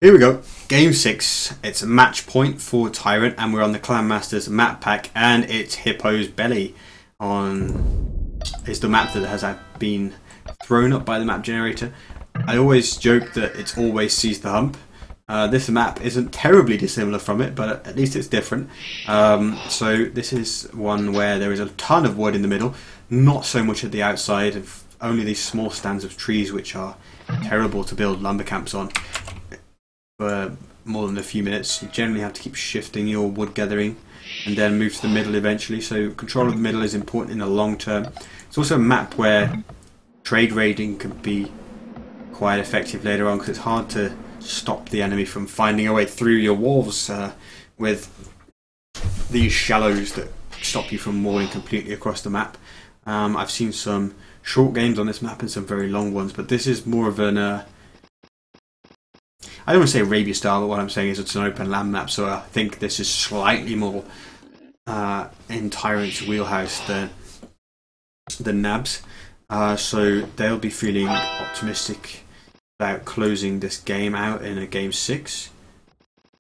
Here we go, game 6. It's a match point for TyRanT, and we're on the Clan Masters map pack, and it's Hippo's Belly is the map that has been thrown up by the map generator. I always joke that it's always Seize the Hump. This map isn't terribly dissimilar from it, but at least it's different. So this is one where there is a ton of wood in the middle, not so much at the outside, of only these small stands of trees which are terrible to build lumber camps on for more than a few minutes. You generally have to keep shifting your wood gathering and then move to the middle eventually, so control of the middle is important in the long term. It's also a map where trade raiding can be quite effective later on, because it's hard to stop the enemy from finding a way through your walls with these shallows that stop you from walling completely across the map. I've seen some short games on this map and some very long ones, but this is more of an I don't want to say Arabia style, but what I'm saying is it's an open land map, so I think this is slightly more in TyRanT's wheelhouse than Nab's. So they'll be feeling optimistic about closing this game out in a game 6.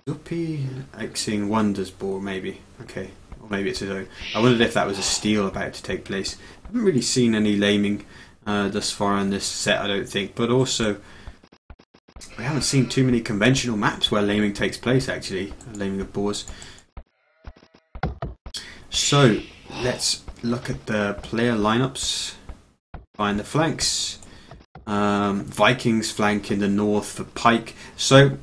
Zuppy Xing Wonders ball, maybe. Okay, or maybe it's his own. I wondered if that was a steal about to take place. I haven't really seen any laming thus far in this set, I don't think, but also we haven't seen too many conventional maps where laming takes place, actually, laming of boars. So let's look at the player lineups. Find the flanks. Vikings flank in the north for Pike. So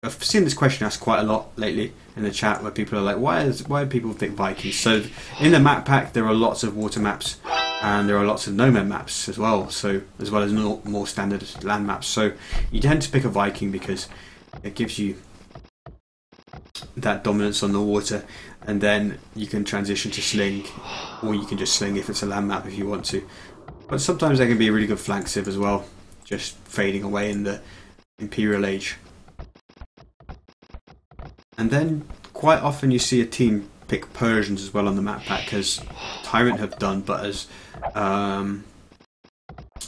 I've seen this question asked quite a lot lately in the chat, where people are like, why do people pick Vikings? So in the map pack there are lots of water maps, and there are lots of nomad maps as well, so as well as more standard land maps. So you tend to pick a Viking because it gives you that dominance on the water, and then you can transition to sling, or you can just sling if it's a land map if you want to. But sometimes they can be a really good flank civ as well, just fading away in the Imperial Age. And then quite often you see a team pick Persians as well on the map pack, as TyRanT have done, but as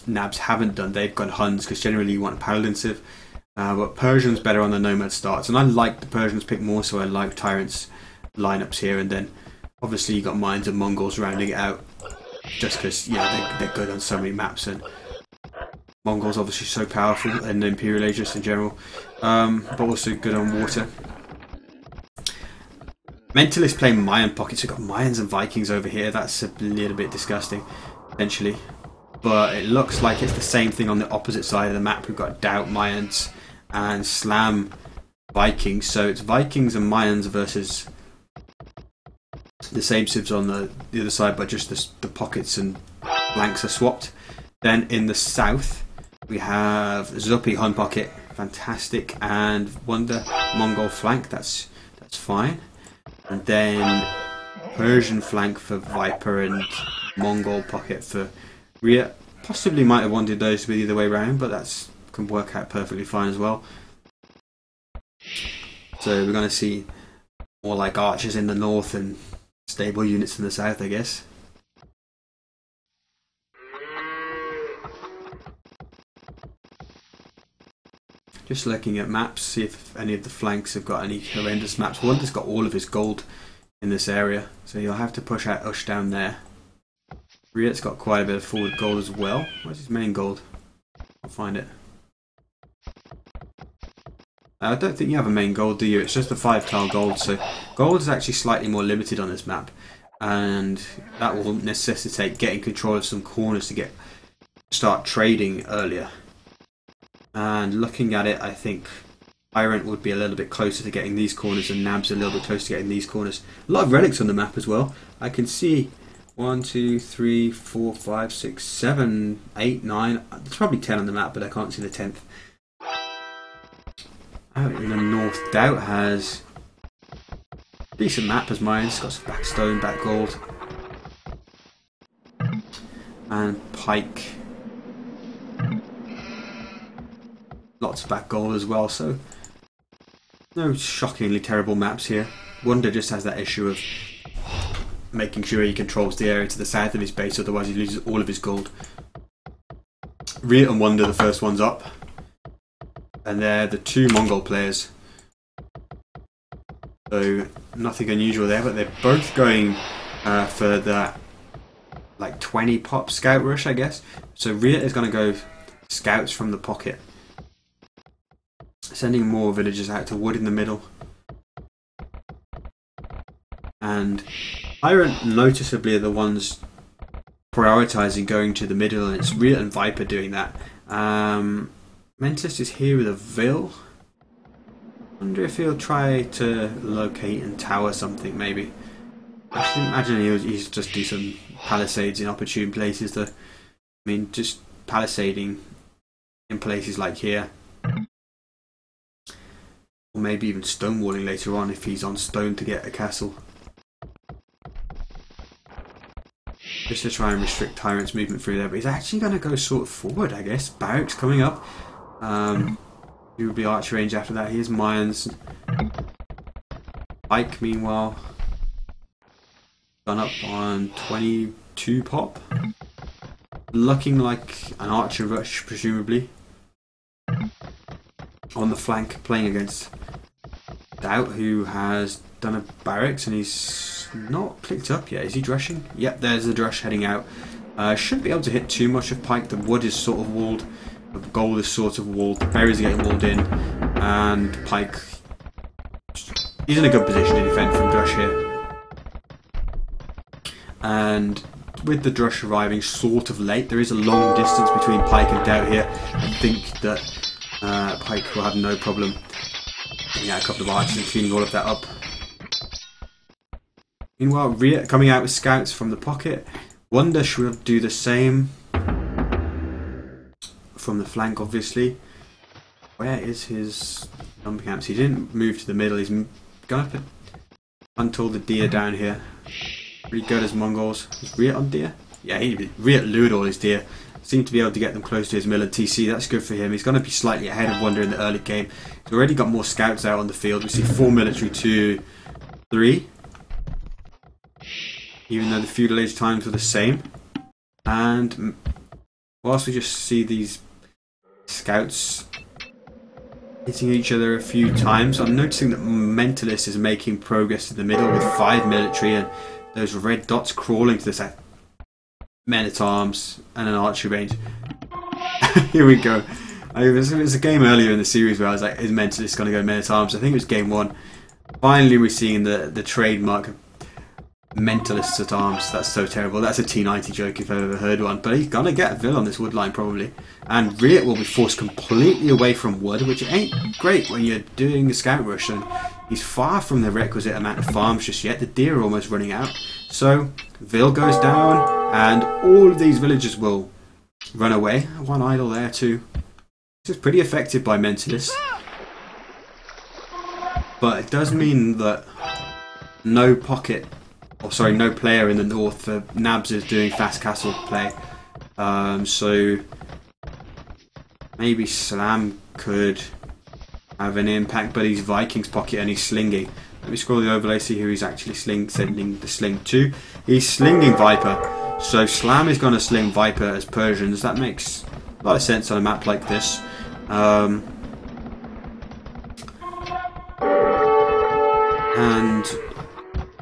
Nabs haven't done. They've gone Huns, because generally you want a Paladin civ, but Persians better on the Nomad starts, and I like the Persians pick more, so I like TyRanT's lineups here. And then obviously you got Mines and Mongols rounding it out, just because they're good on so many maps, and Mongols obviously so powerful, and the Imperial Age just in general, but also good on water. Mentalist playing Mayan pockets. We've got Mayans and Vikings over here. That's a little bit disgusting, potentially. But it looks like it's the same thing on the opposite side of the map. We've got Doubt Mayans and Slam Vikings. So it's Vikings and Mayans versus the same civs on the other side, but just the pockets and flanks are swapped. Then in the south we have Zuppy Hun pocket, fantastic, and Wonder Mongol flank. That's fine. And then Persian flank for Viper and Mongol pocket for Rhea. Possibly might have wanted those to be the other way around, but that can work out perfectly fine as well. So we're going to see more like archers in the north and stable units in the south, I guess. Just looking at maps, see if any of the flanks have got any horrendous maps. Wonder's got all of his gold in this area, so you'll have to push out Ush down there. Riet's got quite a bit of forward gold as well. Where's his main gold? I'll find it. I don't think you have a main gold, do you? It's just a 5-tile gold, so gold is actually slightly more limited on this map, and that will necessitate getting control of some corners to start trading earlier. And looking at it, I think TyRanT would be a little bit closer to getting these corners, and Nab's a little bit closer to getting these corners. A lot of relics on the map as well. I can see 1, 2, 3, 4, 5, 6, 7, 8, 9. There's probably 10 on the map, but I can't see the 10th. Out in the north, Doubt has a decent map as mine. It's got some back stone, back gold. And Pike, lots of back gold as well, so no shockingly terrible maps here. Wonder just has that issue of making sure he controls the area to the south of his base, otherwise he loses all of his gold. Riet and Wonder, the first one's up. and they're the two Mongol players. So nothing unusual there, but they're both going for the like 20 pop scout rush, I guess. So Rhea is going to go scouts from the pocket, sending more villagers out to wood in the middle. And TyRanT noticeably are the ones prioritising going to the middle, and it's Rhea and Viper doing that. Mentalist is here with a Vil. Wonder if he'll try to locate and tower something, maybe. I should imagine he's just do some palisades in opportune places. I mean, just palisading in places like here. Or maybe even stonewalling later on if he's on stone to get a castle. Just to try and restrict TyRanT's movement through there. But he's actually going to go sort of forward, I guess. Barracks coming up. He will be archer range after that. Here's Mayans. Ike, meanwhile, gone up on 22 pop. Looking like an archer rush, presumably. On the flank, playing against Doubt, who has done a barracks and he's not clicked up yet. Is he drushing? Yep, there's the drush heading out. Shouldn't be able to hit too much of Pike. The wood is sort of walled. The gold is sort of walled. The berries are getting walled in. And Pike, he's in a good position to defend from drush here. And with the drush arriving sort of late, there is a long distance between Pike and Doubt here. I think that Pike will have no problem getting out a couple of archers and cleaning all of that up. Meanwhile, Rhea coming out with scouts from the pocket. Wonder she'll do the same from the flank, obviously. Where is his number camps? He didn't move to the middle. He's going to put Untold the deer down here. Pretty good as Mongols. Is Rhea on deer? Yeah, Rhea lured all his deer. Seemed to be able to get them close to his mill and TC. That's good for him. He's going to be slightly ahead of Wonder in the early game. He's already got more scouts out on the field. We see 4 military to 3. Even though the feudal age times were the same. And whilst we just see these scouts hitting each other a few times, I'm noticing that Mentalist is making progress to the middle with 5 military and those red dots crawling to the side. Men-at-arms and an archery range. Here we go. It was a game earlier in the series where I was like, is Mentalist going to go men-at-arms? I think it was game 1. Finally we're seeing the trademark Mentalists at arms. That's so terrible. That's a T90 joke if I've ever heard one. But he's going to get a Vil on this wood line probably. And Rhea will be forced completely away from wood, which ain't great when you're doing a scout rush. And he's far from the requisite amount of farms just yet. The deer are almost running out. So Vil goes down and all of these villagers will run away. One idle there too. This is pretty effective by Mentalist. But it does mean that no pocket, or sorry, no player in the north for Nabs is doing fast castle play. So maybe Slam could have an impact, but he's Vikings pocket and he's slinging. Let me scroll the overlay, see who he's actually sending the sling to. He's slinging Viper. So Slam is going to sling Viper as Persians. That makes a lot of sense on a map like this. And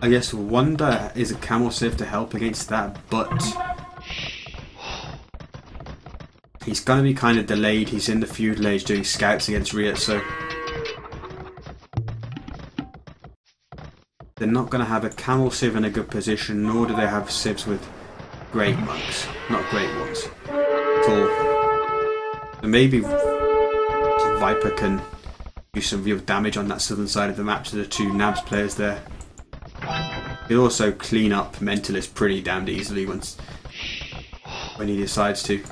I guess Wonder is a camel sieve to help against that, but he's going to be kind of delayed. He's in the feudal age doing scouts against Rhea, so they're not going to have a camel sieve in a good position, nor do they have sieves with great monks. Not great ones at all. So maybe Viper can do some real damage on that southern side of the map to the two Nabs players there. He'll also clean up Mentalist pretty damned easily when he decides to.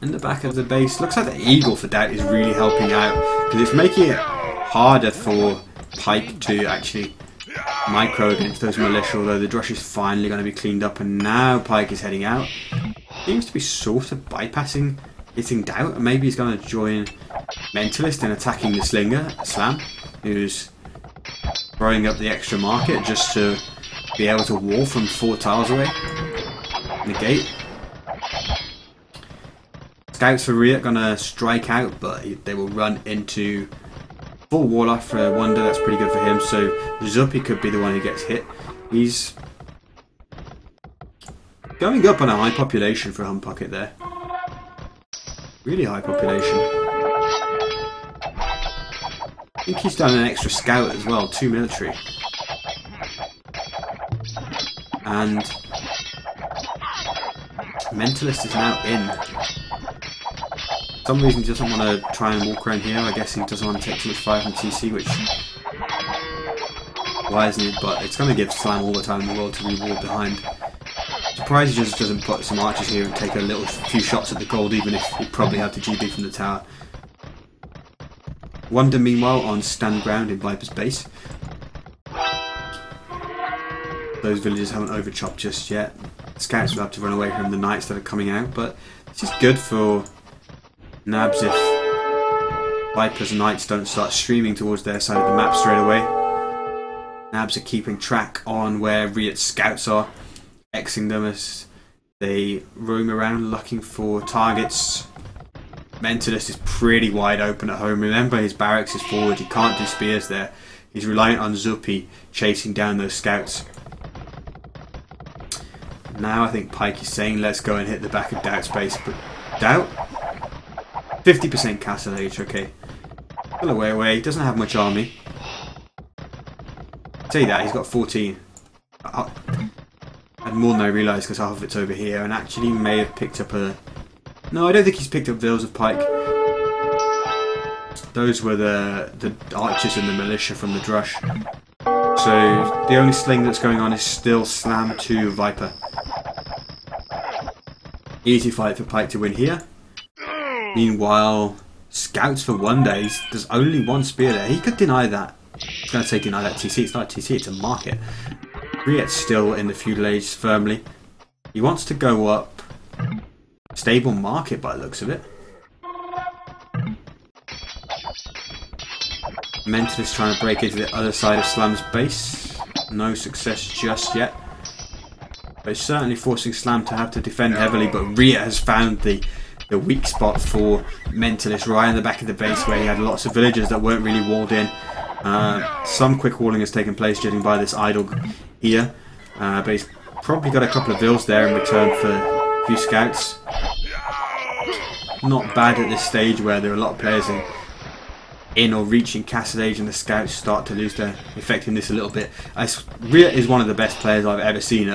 In the back of the base, looks like the Eagle for Doubt is really helping out, because it's making it harder for Pike to actually micro against those militia, although the Drush is finally going to be cleaned up and now Pike is heading out. Seems to be sort of bypassing hitting Doubt, and maybe he's going to join Mentalist in attacking the Slinger, Slam, who's throwing up the extra market just to be able to wall from 4 tiles away. Negate. Scouts for Riot gonna strike out, but they will run into full Warlock for Wonder. That's pretty good for him. So Zuppy could be the one who gets hit. He's going up on a high population for Hump Pocket there. Really high population. I think he's done an extra scout as well, 2 military. And Mentalist is now in. For some reason he doesn't want to try and walk around here. I guess he doesn't want to take too much fire from TC, which... why isn't it? But it's going to give Slam all the time in the world to reward behind. Surprised he just doesn't put some archers here and take a few shots at the gold, even if he probably had the GB from the tower. Wonder meanwhile on stand ground in Viper's base. Those villagers haven't overchopped just yet. Scouts will have to run away from the knights that are coming out, but it's just good for Nabs if Viper's knights don't start streaming towards their side of the map straight away. Nabs are keeping track on where Riot's scouts are, Xing them as they roam around looking for targets. Mentalist is pretty wide open at home. Remember, his barracks is forward, he can't do spears there. He's reliant on Zuppy chasing down those scouts. Now I think Pike is saying let's go and hit the back of Doubt's base, but Doubt? 50% castle age, okay. Still away, doesn't have much army. I'll tell you that, he's got 14. And more than I realised because half of it's over here, and actually may have picked up a... No, I don't think he's picked up Vils of Pike. Those were the archers and the militia from the Drush. So the only sling that's going on is still Slam to Viper. Easy fight for Pike to win here. Meanwhile, Scouts for Wonder, there's only one spear there. He could deny that. I was going to say deny that TC. It's not a TC, it's a market. Riet's still in the feudal age firmly. He wants to go up stable market by the looks of it. Mentalist trying to break into the other side of Slam's base. No success just yet. But it's certainly forcing Slam to have to defend heavily, but Riet has found the weak spot for Mentalist right in the back of the base where he had lots of villagers that weren't really walled in. Some quick walling has taken place judging by this idol here, but he's probably got a couple of vills there in return for a few scouts. Not bad at this stage where there are a lot of players in or reaching castle age and the scouts start to lose their effectiveness a little bit. Riet is one of the best players I've ever seen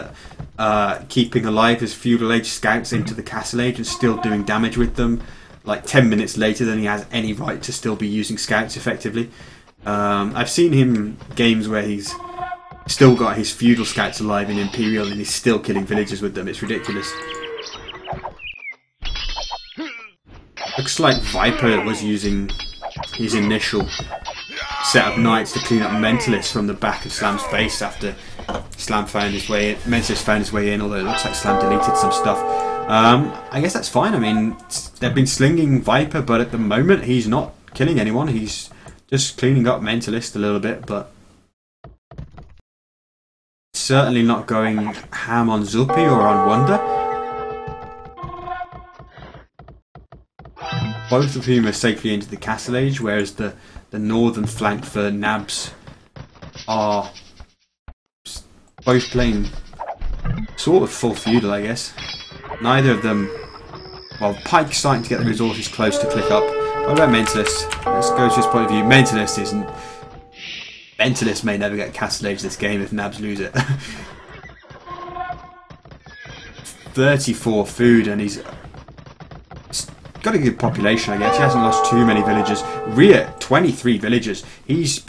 at keeping alive his feudal age scouts into the castle age and still doing damage with them like 10 minutes later than he has any right to still be using scouts effectively. I've seen him games where he's still got his feudal scouts alive in Imperial and he's still killing villagers with them. It's ridiculous. Looks like Viper was using his initial set of knights to clean up Mentalist from the back of Slam's base after Slam found his way in. Mentalist found his way in, although it looks like Slam deleted some stuff. I guess that's fine. I mean, they've been slinging Viper, but at the moment he's not killing anyone. He's just cleaning up Mentalist a little bit, but certainly not going ham on Zuppy or on Wonder. Both of whom are safely into the castle age, whereas the northern flank for Nabs are both playing sort of full feudal, I guess. Neither of them... Well, Pike's starting to get the resources close to click up. What about Mentalist? Let's go to his point of view. Mentalist isn't... Mentalist may never get castle age this game if Nabs lose it. 34 food and he's got a good population, I guess. He hasn't lost too many villagers. Riet, 23 villagers. He's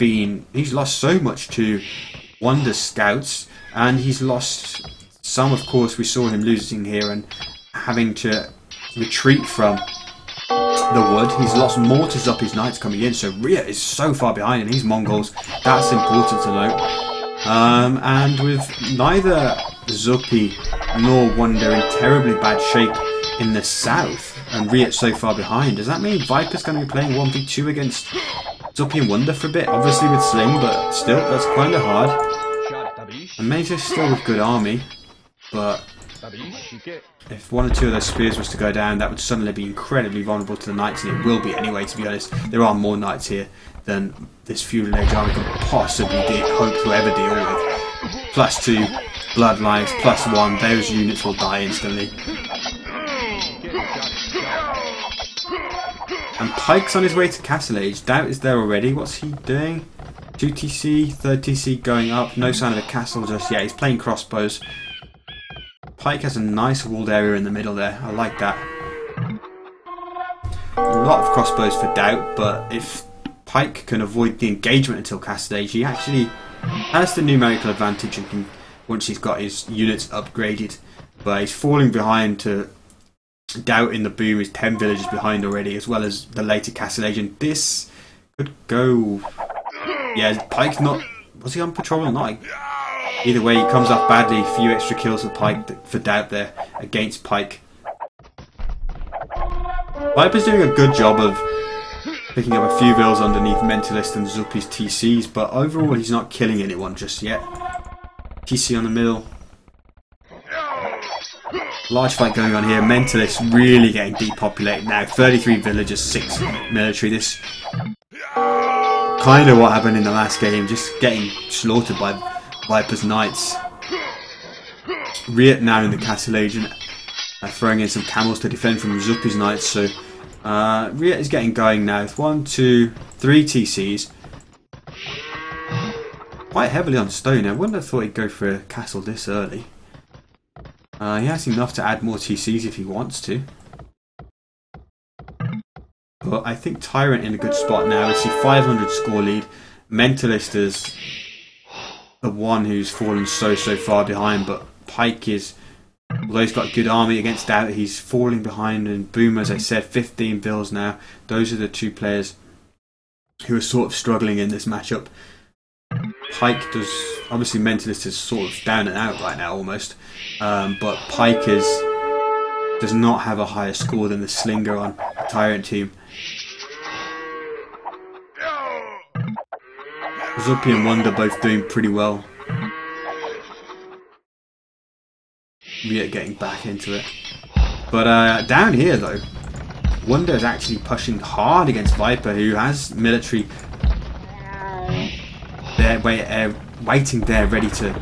lost so much to Wonder Scouts, and he's lost some, of course. We saw him losing here and having to retreat from the wood. He's lost more to Zuppy's knights coming in, so Riet is so far behind, and he's Mongols. That's important to note. And with neither Zuppy nor Wonder in terribly bad shape in the south, and Riet so far behind, does that mean Viper's going to be playing 1v2 against Zuppy and Wonder for a bit? Obviously with Sling, but still, that's kind of hard. And Major's still with good army, but If one or two of those spears was to go down, that would suddenly be incredibly vulnerable to the knights, and it will be anyway, to be honest. There are more knights here than this feudal age army can possibly hope to ever deal with. +2 bloodlines, +1, those units will die instantly. And Pike's on his way to Castle Age. Doubt is there already. What's he doing? 2 TC, 3rd TC going up. No sign of a castle just yet. He's playing crossbows. Pike has a nice walled area in the middle there. I like that. A lot of crossbows for Doubt, but if Pike can avoid the engagement until Castle Age, he actually has the numerical advantage and can, once he's got his units upgraded. But he's falling behind to Doubt in the boom. Is 10 villages behind already, as well as the later Castle Age. And this could go... Yeah, Pike's not... Was he on patrol or not? Either way, he comes off badly. A few extra kills for Pike, for Doubt there against Pike. Viper's doing a good job of picking up a few vills underneath Mentalist and Zuppy's TCs, but overall he's not killing anyone just yet. TC on the middle. Large fight going on here. Mentalist really getting depopulated now. 33 villagers, 6 military. This kind of what happened in the last game, just getting slaughtered by Viper's knights. Riet now in the Castle Age and throwing in some camels to defend from Zuppy's knights. So Riet is getting going now with 1, 2, 3 TCs. Quite heavily on stone. I wouldn't have thought he'd go for a castle this early. He has enough to add more TCs if he wants to. But I think TyRanT in a good spot now. It's a 500 score lead. Mentalist is the one who's fallen so far behind, but Pike is, although he's got a good army against Doubt, he's falling behind. And Boom, as I said, 15 vills now. Those are the two players who are sort of struggling in this matchup. Pike does, obviously Mentalist is sort of down and out right now almost, but Pike does not have a higher score than the Slinger on the TyRanT team. Zuppy and Wonder both doing pretty well. Riet getting back into it. But down here though, Wonder is actually pushing hard against Viper, who has military waiting there ready to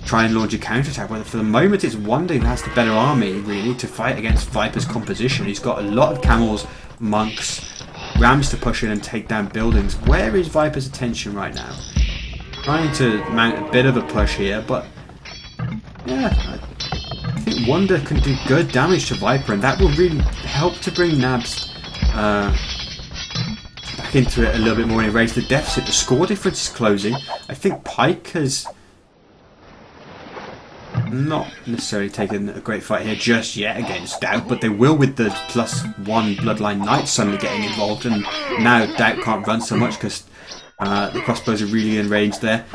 try and launch a counterattack. But for the moment it's Wonder who has the better army really to fight against Viper's composition. He's got a lot of camels, monks, rams to push in and take down buildings. Where is Viper's attention right now? Trying to mount a bit of a push here, but yeah, I think Wonder can do good damage to Viper, and that will really help to bring Nabs back into it a little bit more and erase the deficit. The score difference is closing. I think Pike has not necessarily taken a great fight here just yet against Doubt, but they will with the +1 Bloodline Knight suddenly getting involved, and now Doubt can't run so much because the crossbows are really in range there.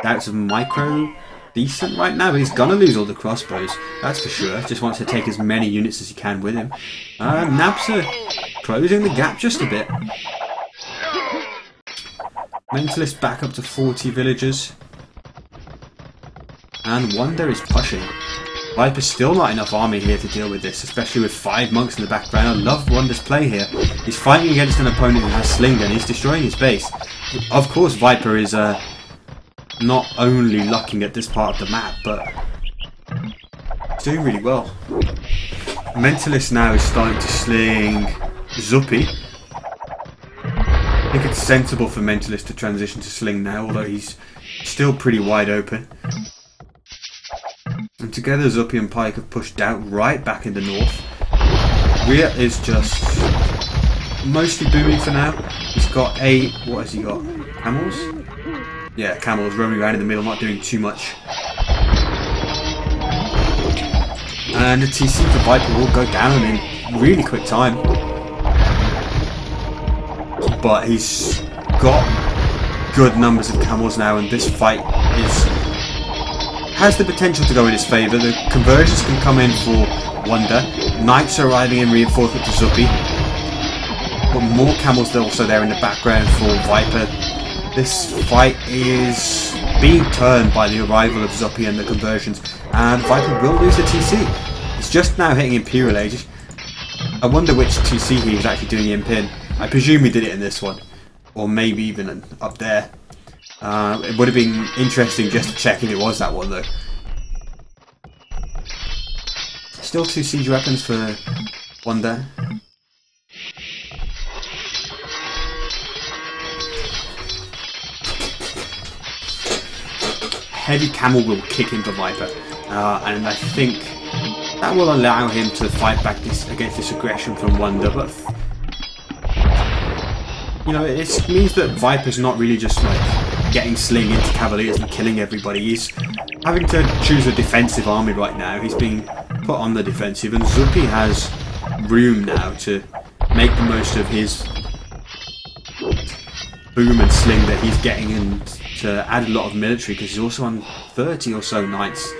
Doubt's a micro decent right now, but he's gonna lose all the crossbows, that's for sure. Just wants to take as many units as he can with him. Nabs are closing the gap just a bit. Mentalist back up to 40 villagers. And Wonder is pushing. Viper's still not enough army here to deal with this, especially with 5 monks in the background. I love Wonder's play here. He's fighting against an opponent who has Slinger and he's destroying his base. Of course Viper is not only lucking at this part of the map, but he's doing really well. Mentalist now is starting to sling Zuppy. I think it's sensible for Mentalist to transition to sling now, although he's still pretty wide open. And together Zuppy and Pike have pushed Doubt right back in the north. Riet is just mostly booming for now. He's got what has he got? Camels? Yeah, camels roaming around in the middle, not doing too much. And the TC for Viper will go down in really quick time. But he's got good numbers of camels now, and this fight has the potential to go in his favour. The conversions can come in for Wonder. Knights are arriving in reinforcement to Zuppy. But more camels are also there in the background for Viper. This fight is being turned by the arrival of Zuppy and the conversions. And Viper will lose the TC. He's just now hitting Imperial Age. I wonder which TC he was actually doing the imp in. I presume he did it in this one. Or maybe even up there. It would have been interesting just to check if it was that one though. Still 2 siege weapons for Wonder. Heavy Camel will kick into Viper, and I think that will allow him to fight back against this aggression from Wonder. But you know, it means that Viper's not really just like getting sling into Cavaliers and killing everybody. He's having to choose a defensive army right now. He's being put on the defensive, and Zuppy has room now to make the most of his boom and sling that he's getting and to add a lot of military, because he's also on 30 or so knights.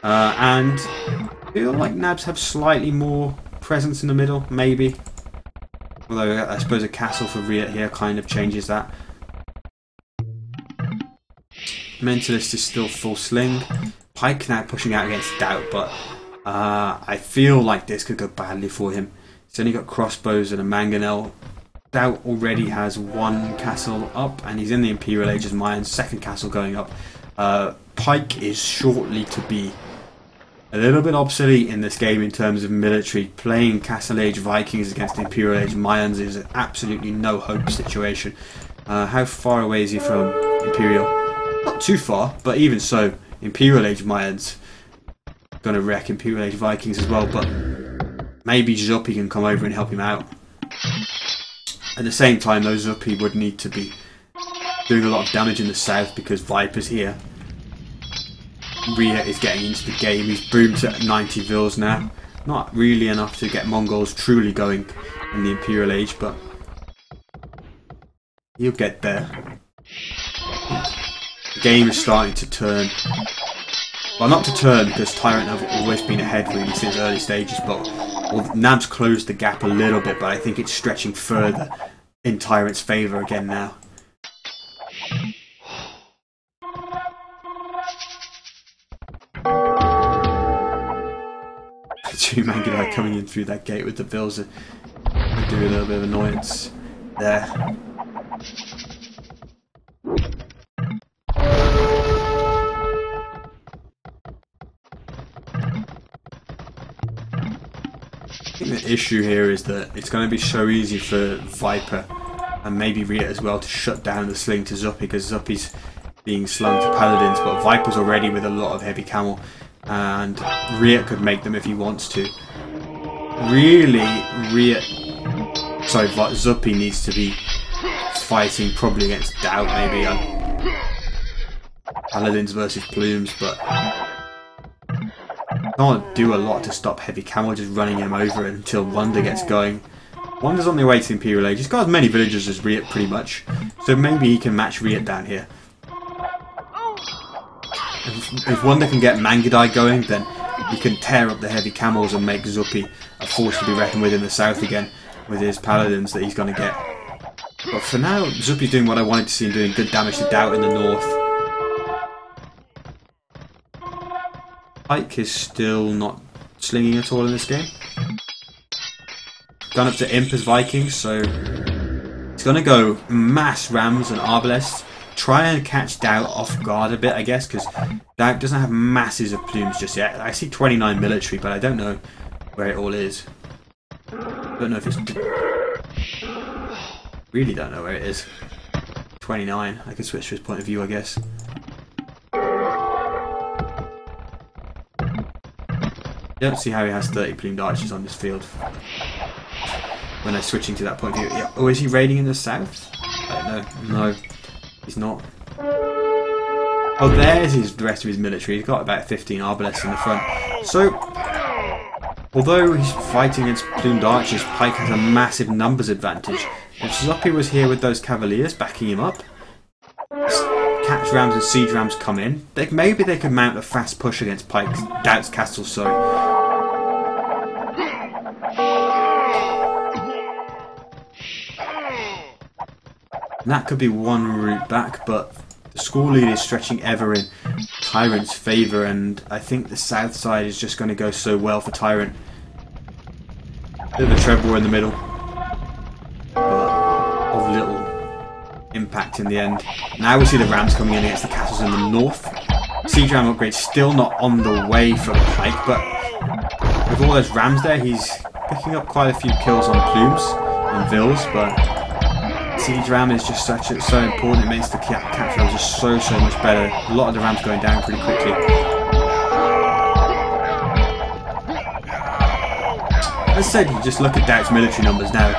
And I feel like Nabs have slightly more presence in the middle, maybe. Although I suppose a castle for Riet here kind of changes that. Mentalist is still full sling. Pike now pushing out against Doubt, but I feel like this could go badly for him. He's only got crossbows and a mangonel. Doubt already has 1 castle up, and he's in the Imperial Age's Mayans, 2nd castle going up. Pike is shortly to be a little bit obsolete in this game in terms of military. Playing Castle Age Vikings against Imperial Age Mayans is an absolutely no hope situation. How far away is he from Imperial? Not too far, but even so, Imperial Age Mayans gonna wreck Imperial Age Vikings as well, but maybe Zuppy can come over and help him out. At the same time though, Zuppy would need to be doing a lot of damage in the south because Viper's here. Riet is getting into the game. He's boomed to 90 vils now. Not really enough to get Mongols truly going in the Imperial Age, but he'll get there. The game is starting to turn. Well, not to turn, because TyRanT have always been ahead really since early stages, but well, Nab's closed the gap a little bit, but I think it's stretching further in TyRanT's favour again now. Two Mangudai coming in through that gate with the bills are doing a little bit of annoyance there. I think the issue here is that it's going to be so easy for Viper and maybe Riet as well to shut down the sling to Zuppy, because Zuppy's being slung to Paladins, but Viper's already with a lot of heavy camel and Riet could make them if he wants to. Really, Zuppy needs to be fighting probably against Doubt, maybe Paladins versus Plumes, but can't do a lot to stop heavy camel just running him over until Wonder gets going. Wonder's on their way to Imperial Age. He's got as many villagers as Riet pretty much, so maybe he can match Riet down here. If Wonder can get Mangudai going, then he can tear up the heavy camels and make Zuppy a force to be reckoned with in the south again with his paladins that he's going to get. But for now, Zuppy's doing what I wanted to see him doing, good damage to Doubt in the north. Pike is still not slinging at all in this game. Gone up to Imp as Vikings, so it's going to go mass rams and arbalests. Try and catch Doubt off guard a bit, I guess, because Doubt doesn't have masses of plumes just yet. I see 29 military, but I don't know where it all is. I don't know if it's... really don't know where it is. 29. I could switch to his point of view, I guess. Don't see how he has 30 plumed archers on this field when I'm switching to that point of view. Yeah. Oh, is he raiding in the south? I don't know. No, he's not. Oh, there's the rest of his military. He's got about 15 arbalests in the front. So, although he's fighting against plumed archers, Pike has a massive numbers advantage. If Zuppy was here with those cavaliers backing him up, catch rams and siege rams come in, maybe they could mount a fast push against Pike's Doubt's castle, sorry. And that could be one route back, but the score lead is stretching ever in TyRanT's favour, and I think the south side is just going to go so well for TyRanT. Bit of a treble in the middle, but of little impact in the end. Now we see the Rams coming in against the castles in the north. Siege Ram upgrade still not on the way for Pike, but with all those Rams there, he's picking up quite a few kills on Plumes and Vills, but Siege Ram is just so important. It makes the capture just so much better. A lot of the Rams going down pretty quickly. As I said, you just look at Doubt's military numbers now.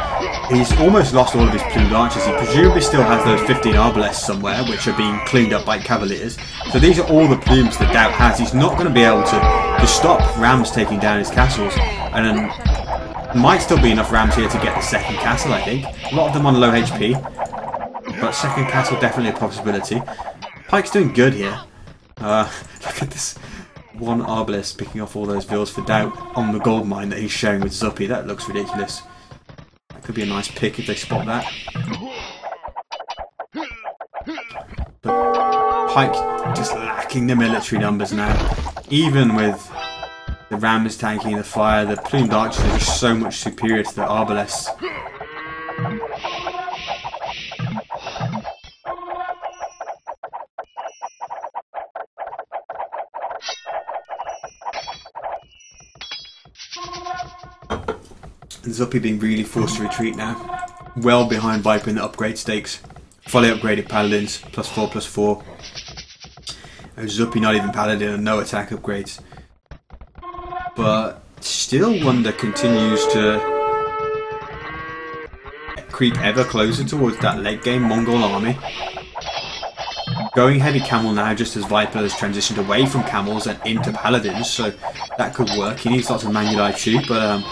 He's almost lost all of his plumed archers. He presumably still has those 15 arbalests somewhere, which are being cleaned up by cavaliers. So these are all the plumes that Doubt has. He's not going to be able to stop Rams taking down his castles. And might still be enough Rams here to get the second castle, I think. A lot of them on low HP, but second castle definitely a possibility. Pike's doing good here. Look at this one arbalest picking off all those vills for Doubt on the gold mine that he's sharing with Zuppy. That looks ridiculous. That could be a nice pick if they spot that. But Pike just lacking the military numbers now. Even with the Rams tanking the fire, the plumed archers are just so much superior to the arbalests. And Zuppy being really forced to retreat now. Well behind Viper in the upgrade stakes. Fully upgraded paladins, +4/+4. And Zuppy not even paladin and no attack upgrades. But still Wonder continues to creep ever closer towards that late game Mongol army. Going heavy camel now just as Viper has transitioned away from camels and into paladins, so that could work. He needs lots of Mangudai too, but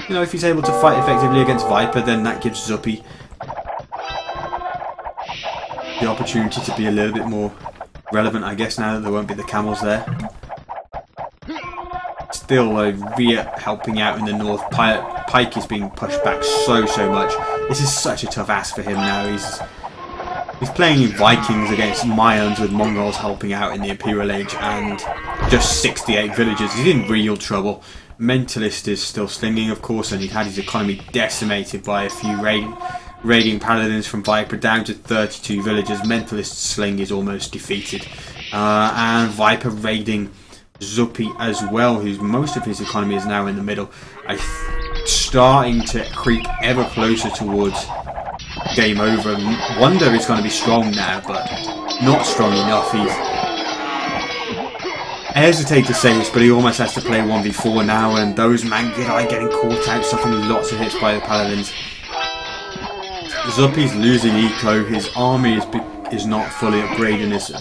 you know, if he's able to fight effectively against Viper, then that gives Zuppy the opportunity to be a little bit more relevant, I guess, now that there won't be the camels there. Still Rhea helping out in the north. Pike is being pushed back so much. This is such a tough ask for him now. He's playing Vikings against Mayans with Mongols helping out in the Imperial Age and just 68 villagers. He's in real trouble. Mentalist is still slinging, of course, and he's had his economy decimated by a few raiding paladins from Viper down to 32 villagers. Mentalist sling is almost defeated. And Viper raiding Zuppy as well, whose most of his economy is now in the middle. Starting to creep ever closer towards game over. Wonder is going to be strong now, but not strong enough. I hesitate to say this, but he almost has to play 1v4 now, and those Mangudai getting caught out, suffering lots of hits by the paladins. Zuppy's losing eco. His army is not fully upgraded, and is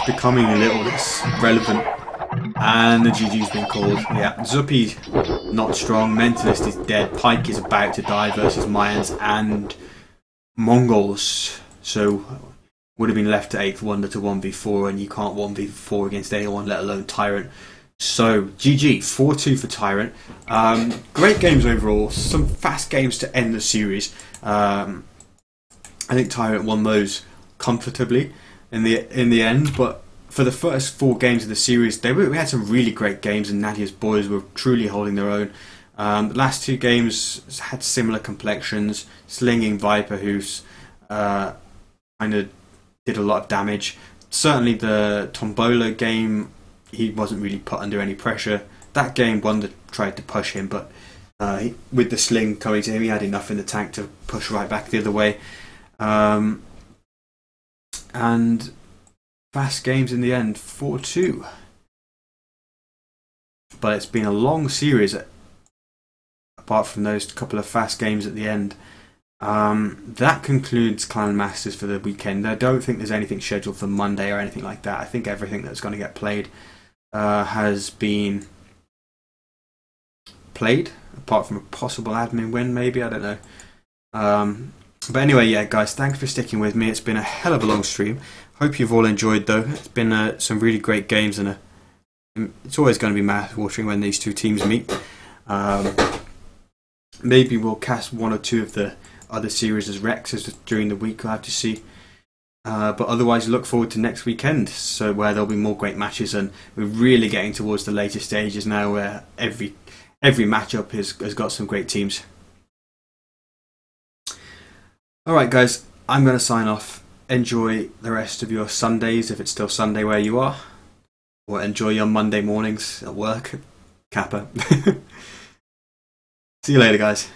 becoming a little less relevant. And the GG's been called. Yeah, Zuppy's not strong. Mentalist is dead. Pike is about to die versus Mayans and Mongols. So would have been left to 8th Wonder to 1v4, and you can't 1v4 against anyone, let alone TyRanT. So GG, 4-2 for TyRanT. Great games overall. Some fast games to end the series. I think TyRanT won those comfortably in the end, but for the first 4 games of the series, we had some really great games, and Nadya's boys were truly holding their own. The last 2 games had similar complexions. Slinging Viper, who's kind of did a lot of damage. Certainly the Tombola game, he wasn't really put under any pressure. That game, Wonder tried to push him, but with the sling coming to him, he had enough in the tank to push right back the other way. And fast games in the end, 4-2. But it's been a long series, apart from those couple of fast games at the end. That concludes Clan Masters for the weekend. I don't think there's anything scheduled for Monday or anything like that. I think everything that's going to get played has been played, apart from a possible admin win, maybe, I don't know. But anyway, yeah, guys, thanks for sticking with me. It's been a hell of a long stream. Hope you've all enjoyed, though. It's been some really great games, and it's always going to be mouth-watering when these 2 teams meet. Maybe we'll cast 1 or 2 of the other series as Rexes during the week. We'll have to see. But otherwise, look forward to next weekend, so where there'll be more great matches, and we're really getting towards the later stages now, where every matchup has got some great teams. All right, guys, I'm going to sign off. Enjoy the rest of your Sundays, if it's still Sunday where you are, or enjoy your Monday mornings at work. Kappa. See you later, guys.